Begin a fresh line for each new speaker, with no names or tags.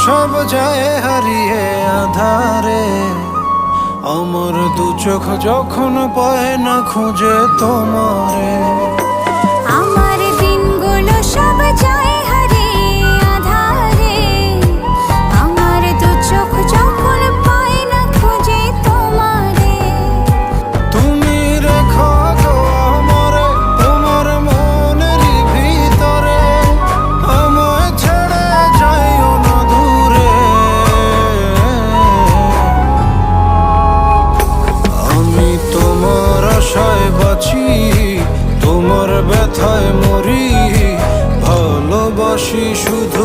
সব যায় হারিয়ে আধারে, আমার দু চোখ যখন পায় না খুঁজে তোমারে।
আমার দিনগুলো সব যায় হারিয়ে আঁধারে, আমার দু চোখ যখন পায় না খুঁজে তোমারে।
তুমি রেখো গো আমারে তোমার মনের ভিতরে, আমায় ছেড়ে যাইও না দূরে। আমি তোমার আশায় বাঁচি, তোমার ব্যথায় মরি, ভালোবাসি শুধু